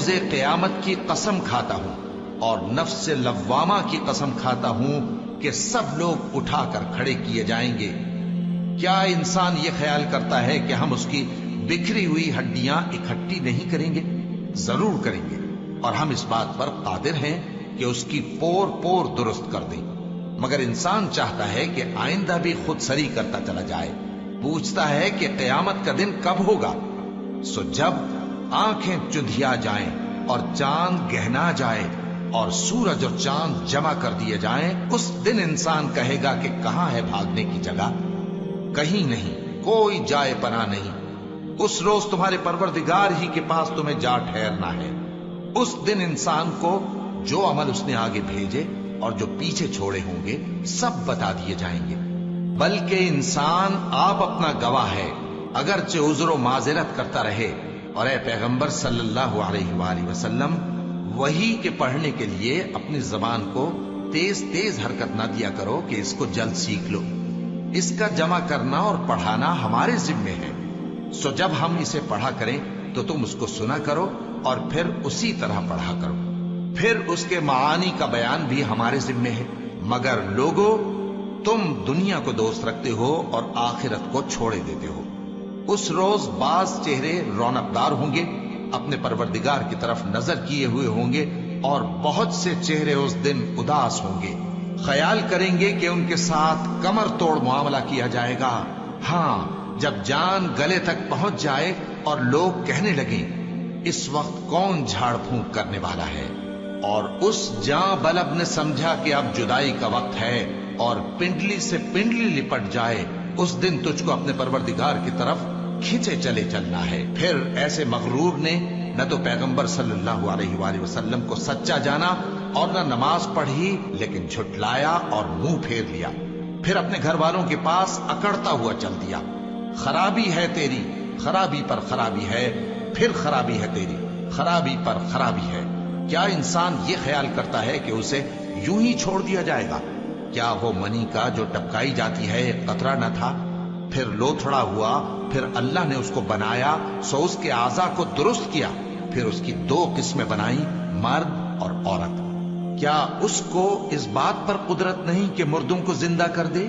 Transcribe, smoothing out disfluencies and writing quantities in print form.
روز قیامت کی قسم کھاتا ہوں اور نفس لوامہ کی قسم کھاتا ہوں کہ سب لوگ اٹھا کر کھڑے کیے جائیں گے۔ کیا انسان یہ خیال کرتا ہے کہ ہم اس کی بکھری ہوئی ہڈیاں اکٹھی نہیں کریں گے؟ ضرور کریں گے، اور ہم اس بات پر قادر ہیں کہ اس کی پور پور درست کر دیں۔ مگر انسان چاہتا ہے کہ آئندہ بھی خود سری کرتا چلا جائے، پوچھتا ہے کہ قیامت کا دن کب ہوگا۔ سو جب آنکھیں چندھیا جائیں اور چاند گہنا جائے اور سورج اور چاند جمع کر دیے جائیں، اس دن انسان کہے گا کہ کہاں ہے بھاگنے کی جگہ؟ کہیں نہیں، کوئی جائے پناہ نہیں۔ اس روز تمہارے پروردگار ہی کے پاس تمہیں جا ٹھہرنا ہے۔ اس دن انسان کو جو عمل اس نے آگے بھیجے اور جو پیچھے چھوڑے ہوں گے سب بتا دیے جائیں گے۔ بلکہ انسان آپ اپنا گواہ ہے، اگرچہ عذر و معذرت کرتا رہے۔ اور اے پیغمبر صلی اللہ علیہ وآلہ وسلم، وحی کے پڑھنے کے لیے اپنی زبان کو تیز تیز حرکت نہ دیا کرو کہ اس کو جلد سیکھ لو۔ اس کا جمع کرنا اور پڑھانا ہمارے ذمے ہے۔ سو جب ہم اسے پڑھا کریں تو تم اس کو سنا کرو اور پھر اسی طرح پڑھا کرو۔ پھر اس کے معانی کا بیان بھی ہمارے ذمے ہے۔ مگر لوگو، تم دنیا کو دوست رکھتے ہو اور آخرت کو چھوڑے دیتے ہو۔ اس روز بعض چہرے رونق دار ہوں گے، اپنے پروردگار کی طرف نظر کیے ہوئے ہوں گے، اور بہت سے چہرے اس دن اداس ہوں گے، خیال کریں گے کہ ان کے ساتھ کمر توڑ معاملہ کیا جائے گا۔ ہاں، جب جان گلے تک پہنچ جائے اور لوگ کہنے لگیں اس وقت کون جھاڑ پھونک کرنے والا ہے، اور اس جاں بلب نے سمجھا کہ اب جدائی کا وقت ہے اور پنڈلی سے پنڈلی لپٹ جائے، اس دن تجھ کو اپنے پروردگار کی طرف کھینچے چلے چلنا ہے۔ پھر ایسے مغرور نے نہ تو پیغمبر صلی اللہ علیہ وآلہ وسلم کو سچا جانا اور نہ نماز پڑھی، لیکن جھٹلایا اور منہ پھیر لیا، پھر اپنے گھر والوں کے پاس اکڑتا ہوا چل دیا۔ خرابی ہے تیری، خرابی پر خرابی ہے، پھر خرابی ہے تیری، خرابی پر خرابی ہے۔ کیا انسان یہ خیال کرتا ہے کہ اسے یوں ہی چھوڑ دیا جائے گا؟ کیا وہ منی کا جو ٹپکائی جاتی ہے ایک قطرہ نہ تھا، پھر لوتھڑا ہوا، پھر اللہ نے اس کو بنایا، سو اس کے اعضاء کو درست کیا، پھر اس کی دو قسمیں بنائیں، مرد اور عورت۔ کیا اس کو اس بات پر قدرت نہیں کہ مردوں کو زندہ کر دے؟